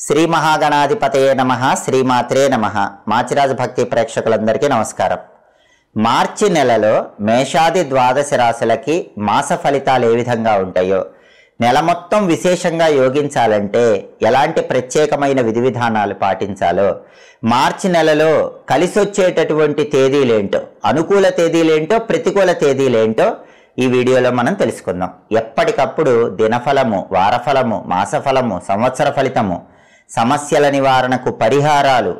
శ్రీ మహాగణాధిపతయే నమః శ్రీమాత్రే నమః. మాచిరాజు భక్తి ప్రేక్షకులందరికీ నమస్కారం. మార్చి నెలలో మేషాది ద్వాదశ రాశులకి మాస ఫలితాలు ఏ విధంగా ఉంటాయో, నెల మొత్తం విశేషంగా యోగించాలంటే ఎలాంటి ప్రత్యేకమైన విధి విధానాలు పాటించాలో, మార్చి నెలలో కలిసొచ్చేటటువంటి తేదీలేంటో, అనుకూల తేదీలేంటో, ప్రతికూల తేదీలేంటో ఈ వీడియోలో మనం తెలుసుకుందాం. ఎప్పటికప్పుడు దినఫలము, వారఫలము, మాసఫలము, సంవత్సర ఫలితము, సమస్యల నివారణకు పరిహారాలు,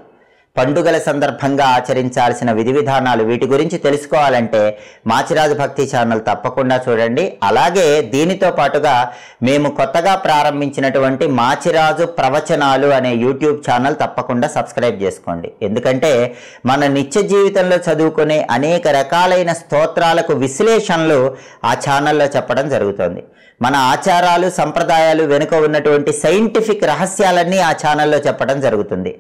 పండుగల సందర్భంగా ఆచరించాల్సిన విధి విధానాలు, వీటి గురించి తెలుసుకోవాలంటే మాచిరాజు భక్తి ఛానల్ తప్పకుండా చూడండి. అలాగే దీనితో పాటుగా మేము కొత్తగా ప్రారంభించినటువంటి మాచిరాజు ప్రవచనాలు అనే యూట్యూబ్ ఛానల్ తప్పకుండా సబ్స్క్రైబ్ చేసుకోండి. ఎందుకంటే మన నిత్య జీవితంలో చదువుకునే అనేక రకాలైన స్తోత్రాలకు విశ్లేషణలు ఆ ఛానల్లో చెప్పడం జరుగుతుంది. మన ఆచారాలు, సంప్రదాయాలు వెనుక ఉన్నటువంటి సైంటిఫిక్ రహస్యాలన్నీ ఆ ఛానల్లో చెప్పడం జరుగుతుంది.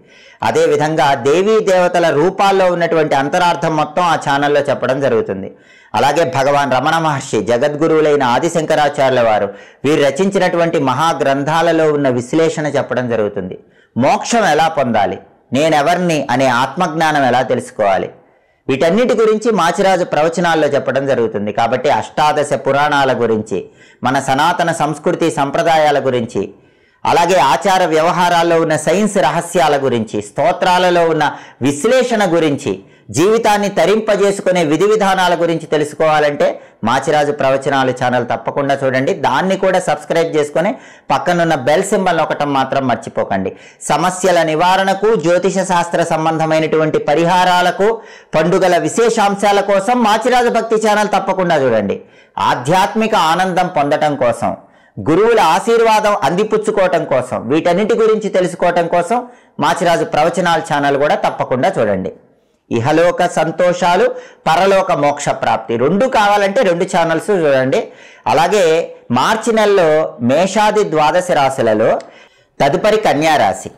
అదేవిధంగా దేవీ దేవతల రూపాల్లో ఉన్నటువంటి అంతరార్థం మొత్తం ఆ ఛానల్లో చెప్పడం జరుగుతుంది. అలాగే భగవాన్ రమణ మహర్షి, జగద్గురువులైన ఆదిశంకరాచార్యుల వారు, వీరు రచించినటువంటి మహాగ్రంథాలలో ఉన్న విశ్లేషణ చెప్పడం జరుగుతుంది. మోక్షం ఎలా పొందాలి, నేనెవర్ని అనే ఆత్మజ్ఞానం ఎలా తెలుసుకోవాలి, వీటన్నిటి గురించి మాచిరాజు ప్రవచనాల్లో చెప్పడం జరుగుతుంది. కాబట్టి అష్టాదశ పురాణాల గురించి, మన సనాతన సంస్కృతి సంప్రదాయాల గురించి, అలాగే ఆచార వ్యవహారాల్లో ఉన్న సైన్స్ రహస్యాల గురించి, స్తోత్రాలలో ఉన్న విశ్లేషణ గురించి, జీవితాన్ని తరింపజేసుకునే విధి విధానాల గురించి తెలుసుకోవాలంటే మాచిరాజు ప్రవచనాలు ఛానల్ తప్పకుండా చూడండి. దాన్ని కూడా సబ్స్క్రైబ్ చేసుకొని పక్కనున్న బెల్ సింబల్ నొక్కటం మాత్రం మర్చిపోకండి. సమస్యల నివారణకు, జ్యోతిష శాస్త్ర సంబంధమైనటువంటి పరిహారాలకు, పండుగల విశేషాంశాల కోసం మాచిరాజు భక్తి ఛానల్ తప్పకుండా చూడండి. ఆధ్యాత్మిక ఆనందం పొందటం కోసం, గురువుల ఆశీర్వాదం అందిపుచ్చుకోవటం కోసం, వీటన్నిటి గురించి తెలుసుకోవటం కోసం మాచిరాజు ప్రవచనాల ఛానల్ కూడా తప్పకుండా చూడండి. ఇహలోక సంతోషాలు, పరలోక మోక్ష ప్రాప్తి రెండు కావాలంటే రెండు ఛానల్స్ చూడండి. అలాగే మార్చి నెలలో మేషాది ద్వాదశ రాశులలో తదుపరి కన్యారాశి.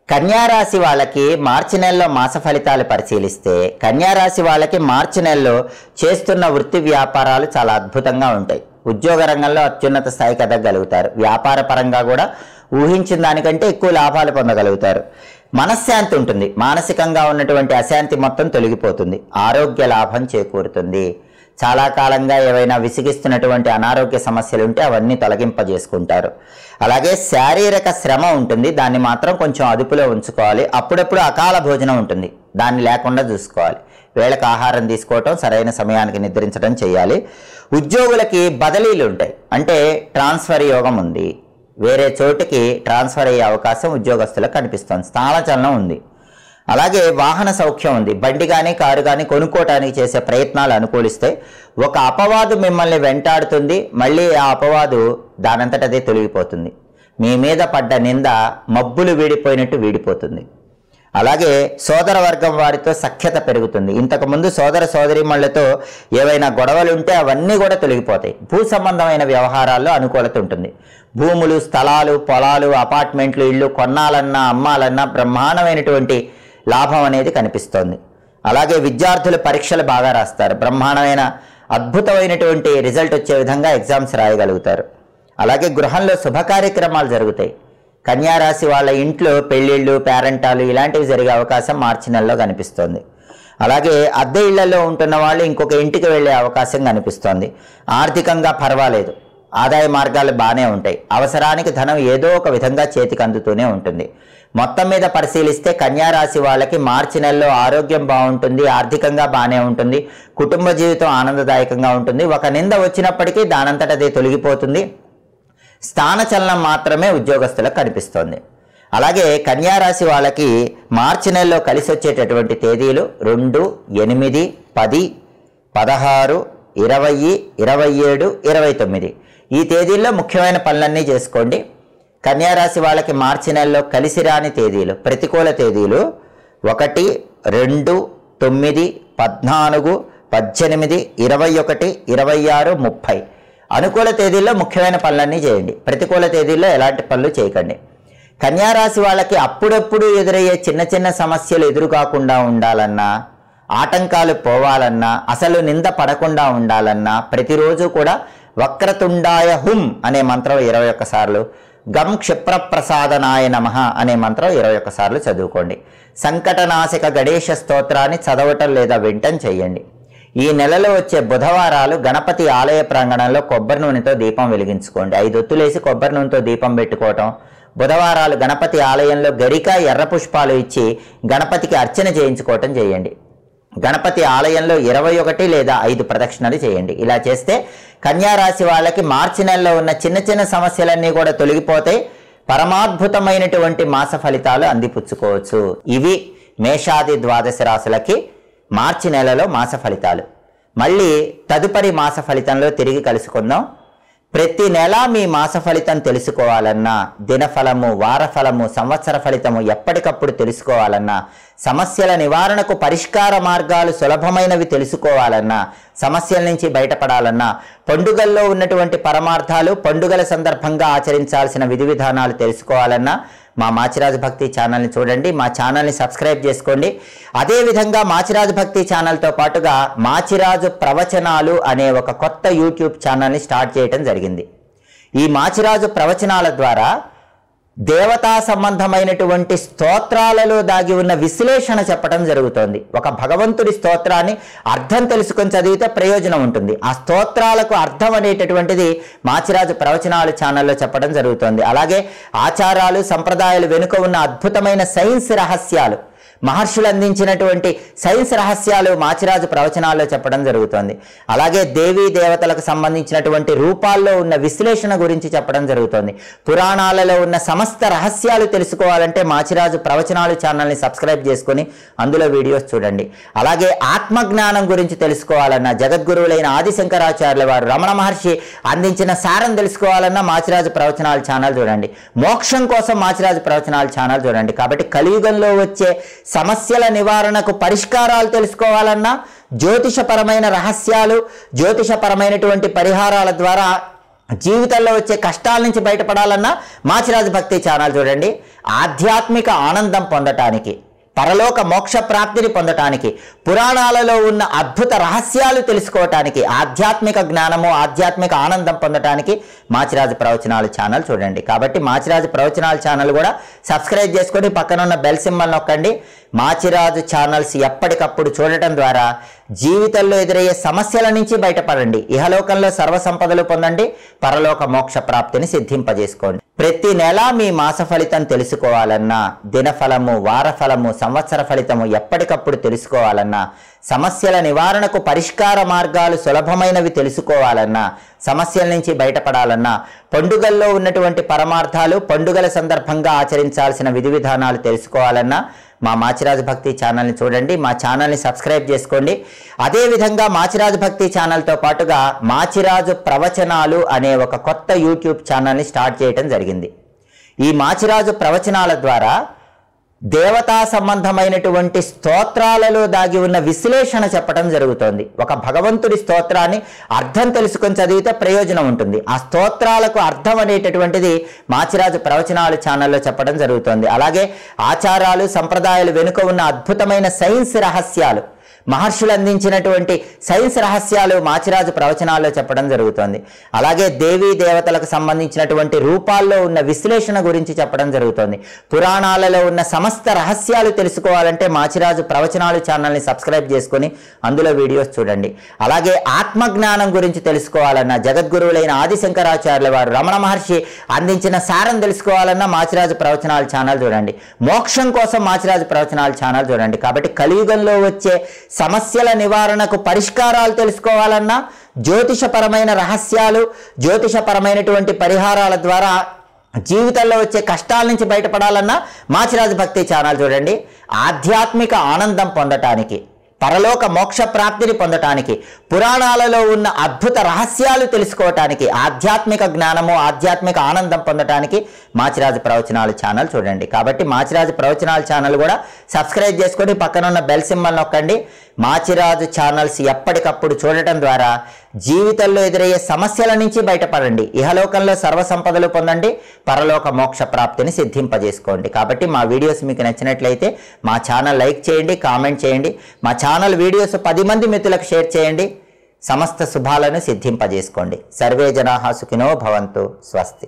కన్యారాశి వాళ్ళకి మార్చి నెలలో మాస ఫలితాలు పరిశీలిస్తే, కన్యారాశి వాళ్ళకి మార్చి నెలలో చేస్తున్న వృత్తి వ్యాపారాలు చాలా అద్భుతంగా ఉంటాయి. ఉద్యోగ రంగంలో అత్యున్నత స్థాయికి ఎదగలుగుతారు. వ్యాపార పరంగా కూడా ఊహించిన దానికంటే ఎక్కువ లాభాలు పొందగలుగుతారు. మనశ్శాంతి ఉంటుంది. మానసికంగా ఉన్నటువంటి అశాంతి మొత్తం తొలగిపోతుంది. ఆరోగ్య లాభం చేకూరుతుంది. చాలా కాలంగా ఏవైనా విసిగిస్తున్నటువంటి అనారోగ్య సమస్యలు ఉంటే అవన్నీ తొలగింపజేసుకుంటారు. అలాగే శారీరక శ్రమ ఉంటుంది. దాన్ని మాత్రం కొంచెం అదుపులో ఉంచుకోవాలి. అప్పుడప్పుడు అకాల భోజనం ఉంటుంది. దాన్ని లేకుండా చూసుకోవాలి. వేళకు ఆహారం తీసుకోవటం, సరైన సమయానికి నిద్రించడం చేయాలి. ఉద్యోగులకి బదిలీలు ఉంటాయి. అంటే ట్రాన్స్ఫర్ యోగం ఉంది. వేరే చోటుకి ట్రాన్స్ఫర్ అయ్యే అవకాశం ఉద్యోగస్తులకు కనిపిస్తుంది. స్థానచలనం ఉంది. అలాగే వాహన సౌఖ్యం ఉంది. బండి కానీ కారు కానీ కొనుక్కోవటానికి చేసే ప్రయత్నాలు అనుకూలిస్తే ఒక అపవాదు మిమ్మల్ని వెంటాడుతుంది. మళ్ళీ ఆ అపవాదు దానంతట అదే తొలగిపోతుంది. మీ మీద పడ్డ నింద మబ్బులు వీడిపోయినట్టు వీడిపోతుంది. అలాగే సోదర వర్గం వారితో సఖ్యత పెరుగుతుంది. ఇంతకుముందు సోదర సోదరీమణులతో ఏవైనా గొడవలు ఉంటే అవన్నీ కూడా తొలగిపోతాయి. భూ సంబంధమైన వ్యవహారాల్లో అనుకూలత ఉంటుంది. భూములు, స్థలాలు, పొలాలు, అపార్ట్మెంట్లు, ఇళ్ళు కొనాలన్నా అమ్మాలన్నా బ్రహ్మాండమైనటువంటి లాభం అనేది కనిపిస్తోంది. అలాగే విద్యార్థులు పరీక్షలు బాగా రాస్తారు. బ్రహ్మాండమైన అద్భుతమైనటువంటి రిజల్ట్ వచ్చే విధంగా ఎగ్జామ్స్ రాయగలుగుతారు. అలాగే గృహంలో శుభ కార్యక్రమాలు జరుగుతాయి. కన్యారాశి వాళ్ళ ఇంట్లో పెళ్ళిళ్ళు, పేరెంటాలు ఇలాంటివి జరిగే అవకాశం మార్చి నెలలో కనిపిస్తోంది. అలాగే అద్దె ఇళ్లలో ఉంటున్న వాళ్ళు ఇంకొక ఇంటికి వెళ్ళే అవకాశం కనిపిస్తోంది. ఆర్థికంగా పర్వాలేదు. ఆదాయ మార్గాలు బాగానే ఉంటాయి. అవసరానికి ధనం ఏదో ఒక విధంగా చేతికి అందుతూనే ఉంటుంది. మొత్తం మీద పరిశీలిస్తే కన్యారాశి వాళ్ళకి మార్చి నెలలో ఆరోగ్యం బాగుంటుంది. ఆర్థికంగా బాగానే ఉంటుంది. కుటుంబ జీవితం ఆనందదాయకంగా ఉంటుంది. ఒక నింద వచ్చినప్పటికీ దానంతట అదే తొలగిపోతుంది. స్థానచలనం మాత్రమే ఉద్యోగస్తులకు కనిపిస్తోంది. అలాగే కన్యారాశి వాళ్ళకి మార్చి నెలలో కలిసి వచ్చేటటువంటి తేదీలు 2, 8, 10, 16, 20, 27, 29. ఈ తేదీల్లో ముఖ్యమైన పనులన్నీ చేసుకోండి. కన్యారాశి వాళ్ళకి మార్చి నెలలో కలిసి రాని తేదీలు, ప్రతికూల తేదీలు 1, 2, 9, 14, 18, 21, 26, 30. అనుకూల తేదీల్లో ముఖ్యమైన పనులన్నీ చేయండి. ప్రతికూల తేదీల్లో ఎలాంటి పనులు చేయకండి. కన్యారాశి వాళ్ళకి అప్పుడప్పుడు ఎదురయ్యే చిన్న చిన్న సమస్యలు ఎదురు కాకుండా ఉండాలన్నా, ఆటంకాలు పోవాలన్నా, అసలు నింద పడకుండా ఉండాలన్నా ప్రతిరోజు కూడా వక్రతుండాయ హుం అనే మంత్రం 21 సార్లు, గం క్షిప్రప్రసాదనాయ నమః అనే మంత్రం 21 సార్లు చదువుకోండి. సంకటనాశక గణేశ స్తోత్రాన్ని చదవటం లేదా వింటం చేయండి. ఈ నెలలో వచ్చే బుధవారాలు గణపతి ఆలయ ప్రాంగణంలో కొబ్బరి నూనెతో దీపం వెలిగించుకోండి. 5 ఒత్తులేసి కొబ్బరి నూనెతో దీపం పెట్టుకోవటం. బుధవారాలు గణపతి ఆలయంలో గరిక ఎర్ర పుష్పాలు ఇచ్చి గణపతికి అర్చన చేయించుకోవటం చేయండి. గణపతి ఆలయంలో 21 లేదా 5 ప్రదక్షిణలు చేయండి. ఇలా చేస్తే కన్యారాశి వాళ్ళకి మార్చి నెలలో ఉన్న చిన్న చిన్న సమస్యలన్నీ కూడా తొలగిపోతాయి. పరమాద్భుతమైనటువంటి మాస ఫలితాలు అందిపుచ్చుకోవచ్చు. ఇవి మేషాది ద్వాదశ రాశులకి మార్చి నెలలో మాస ఫలితాలు. మళ్ళీ తదుపరి మాస ఫలితంలో తిరిగి కలుసుకుందాం. ప్రతి నెల మీ మాస ఫలితం తెలుసుకోవాలన్నా, దినఫలము, వారఫలము, సంవత్సర ఫలితము ఎప్పటికప్పుడు తెలుసుకోవాలన్నా, సమస్యల నివారణకు పరిష్కార మార్గాలు సులభమైనవి తెలుసుకోవాలన్నా, సమస్యల నుంచి బయటపడాలన్నా, పండుగల్లో ఉన్నటువంటి పరమార్థాలు, పండుగల సందర్భంగా ఆచరించాల్సిన విధి విధానాలు తెలుసుకోవాలన్నా మా మాచిరాజు భక్తి ఛానల్ని చూడండి. మా ఛానల్ని సబ్స్క్రైబ్ చేసుకోండి. అదేవిధంగా మాచిరాజు భక్తి ఛానల్తో పాటుగా మాచిరాజు ప్రవచనాలు అనే ఒక కొత్త యూట్యూబ్ ఛానల్ని స్టార్ట్ చేయడం జరిగింది. ఈ మాచిరాజు ప్రవచనాల ద్వారా దేవతా సంబంధమైనటువంటి స్తోత్రాలలో దాగి ఉన్న విశ్లేషణ చెప్పడం జరుగుతోంది. ఒక భగవంతుడి స్తోత్రాన్ని అర్థం తెలుసుకొని చదివితే ప్రయోజనం ఉంటుంది. ఆ స్తోత్రాలకు అర్థం అనేటటువంటిది మాచిరాజు ప్రవచనాలు ఛానల్లో చెప్పడం జరుగుతోంది. అలాగే ఆచారాలు, సంప్రదాయాలు వెనుక ఉన్న అద్భుతమైన సైన్స్ రహస్యాలు, మహర్షులు అందించినటువంటి సైన్స్ రహస్యాలు మాచిరాజు ప్రవచనాల్లో చెప్పడం జరుగుతోంది. అలాగే దేవీ దేవతలకు సంబంధించినటువంటి రూపాల్లో ఉన్న విశ్లేషణ గురించి చెప్పడం జరుగుతోంది. పురాణాలలో ఉన్న సమస్త రహస్యాలు తెలుసుకోవాలంటే మాచిరాజు ప్రవచనాలు ఛానల్ని సబ్స్క్రైబ్ చేసుకొని అందులో వీడియోస్ చూడండి. అలాగే ఆత్మజ్ఞానం గురించి తెలుసుకోవాలన్నా, జగద్గురువులైన ఆదిశంకరాచార్యుల వారు, రమణ మహర్షి అందించిన సారం తెలుసుకోవాలన్నా మాచిరాజు ప్రవచనాలు ఛానల్ చూడండి. మోక్షం కోసం మాచిరాజు ప్రవచనాలు ఛానల్ చూడండి. కాబట్టి కలియుగంలో వచ్చే సమస్యల నివారణకు పరిష్కారాలు తెలుసుకోవాలన్నా, జ్యోతిషపరమైన రహస్యాలు, జ్యోతిషపరమైనటువంటి పరిహారాల ద్వారా జీవితంలో వచ్చే కష్టాల నుంచి బయటపడాలన్నా మాచిరాజు భక్తి ఛానల్ చూడండి. ఆధ్యాత్మిక ఆనందం పొందటానికి, పరలోక మోక్ష ప్రాప్తిని పొందటానికి, పురాణాలలో ఉన్న అద్భుత రహస్యాలు తెలుసుకోవటానికి, ఆధ్యాత్మిక జ్ఞానము, ఆధ్యాత్మిక ఆనందం పొందటానికి మాచిరాజు ప్రవచనాలు ఛానల్ చూడండి. కాబట్టి మాచిరాజు ప్రవచనాలు ఛానల్ కూడా సబ్స్క్రైబ్ చేసుకొని పక్కన ఉన్న బెల్ సింబల్ నొక్కండి. మాచిరాజు ఛానల్స్ ఎప్పటికప్పుడు చూడటం ద్వారా జీవితంలో ఎదురయ్యే సమస్యల నుంచి బయటపడండి. ఇహలోకంలో సర్వసంపదలు పొందండి, పరలోక మోక్ష ప్రాప్తిని సిద్ధింపజేసుకోండి. ప్రతి నెల మీ మాస ఫలితం తెలుసుకోవాలన్నా, దినఫలము, వారఫలము, సంవత్సర ఫలితము ఎప్పటికప్పుడు తెలుసుకోవాలన్నా, సమస్యల నివారణకు పరిష్కార మార్గాలు సులభమైనవి తెలుసుకోవాలన్నా, సమస్యల నుంచి బయటపడాలన్నా, పండుగల్లో ఉన్నటువంటి పరమార్థాలు, పండుగల సందర్భంగా ఆచరించాల్సిన విధి విధానాలు తెలుసుకోవాలన్నా మా మాచిరాజు భక్తి ఛానల్ని చూడండి. మా ఛానల్ని సబ్స్క్రైబ్ చేసుకోండి. అదేవిధంగా మాచిరాజు భక్తి ఛానల్తో పాటుగా మాచిరాజు ప్రవచనాలు అనే ఒక కొత్త యూట్యూబ్ ఛానల్ని స్టార్ట్ చేయడం జరిగింది. ఈ మాచిరాజు ప్రవచనాల ద్వారా దేవతా సంబంధమైనటువంటి స్తోత్రాలలో దాగి ఉన్న విశ్లేషణ చెప్పడం జరుగుతోంది. ఒక భగవంతుడి స్తోత్రాన్ని అర్థం తెలుసుకొని చదివితే ప్రయోజనం ఉంటుంది. ఆ స్తోత్రాలకు అర్థం అనేటటువంటిది మాచిరాజు ప్రవచనాలు ఛానల్లో చెప్పడం జరుగుతోంది. అలాగే ఆచారాలు, సంప్రదాయాలు వెనుక ఉన్న అద్భుతమైన సైన్స్ రహస్యాలు, మహర్షులు అందించినటువంటి సైన్స్ రహస్యాలు మాచిరాజు ప్రవచనాల్లో చెప్పడం జరుగుతోంది. అలాగే దేవీ దేవతలకు సంబంధించినటువంటి రూపాల్లో ఉన్న విశ్లేషణ గురించి చెప్పడం జరుగుతోంది. పురాణాలలో ఉన్న సమస్త రహస్యాలు తెలుసుకోవాలంటే మాచిరాజు ప్రవచనాలు ఛానల్ని సబ్స్క్రైబ్ చేసుకొని అందులో వీడియోస్ చూడండి. అలాగే ఆత్మజ్ఞానం గురించి తెలుసుకోవాలన్నా, జగద్గురువులైన ఆదిశంకరాచార్యుల వారు, రమణ మహర్షి అందించిన సారం తెలుసుకోవాలన్నా మాచిరాజు ప్రవచనాలు ఛానల్ చూడండి. మోక్షం కోసం మాచిరాజు ప్రవచనాలు ఛానల్ చూడండి. కాబట్టి కలియుగంలో వచ్చే సమస్యల నివారణకు పరిష్కారాలు తెలుసుకోవాలన్నా, జ్యోతిషపరమైన రహస్యాలు, జ్యోతిషపరమైనటువంటి పరిహారాల ద్వారా జీవితంలో వచ్చే కష్టాల నుంచి బయటపడాలన్నా మాచిరాజు భక్తి ఛానల్ చూడండి. ఆధ్యాత్మిక ఆనందం పొందటానికి, పరలోక మోక్ష ప్రాప్తిని పొందటానికి, పురాణాలలో ఉన్న అద్భుత రహస్యాలు తెలుసుకోవటానికి, ఆధ్యాత్మిక జ్ఞానము, ఆధ్యాత్మిక ఆనందం పొందటానికి మాచిరాజు ప్రవచనాలు ఛానల్ చూడండి. కాబట్టి మాచిరాజు ప్రవచనాలు ఛానల్ కూడా సబ్స్క్రైబ్ చేసుకొని పక్కన ఉన్న బెల్ సింబల్ నొక్కండి. మాచిరాజు ఛానల్స్ ఎప్పటికప్పుడు చూడటం ద్వారా జీవితంలో ఎదురయ్యే సమస్యల నుంచి బయటపడండి. ఇహలోకంలో సర్వసంపదలు పొందండి, పరలోక మోక్ష ప్రాప్తిని సిద్ధింపజేసుకోండి. కాబట్టి మా వీడియోస్ మీకు నచ్చినట్లయితే మా ఛానల్ లైక్ చేయండి, కామెంట్ చేయండి. మా ఛానల్ వీడియోస్ 10 మంది మిత్రులకు షేర్ చేయండి. సమస్త శుభాలను సిద్ధింపజేసుకోండి. సర్వే జనాః సుఖినో భవంతు. స్వస్తి.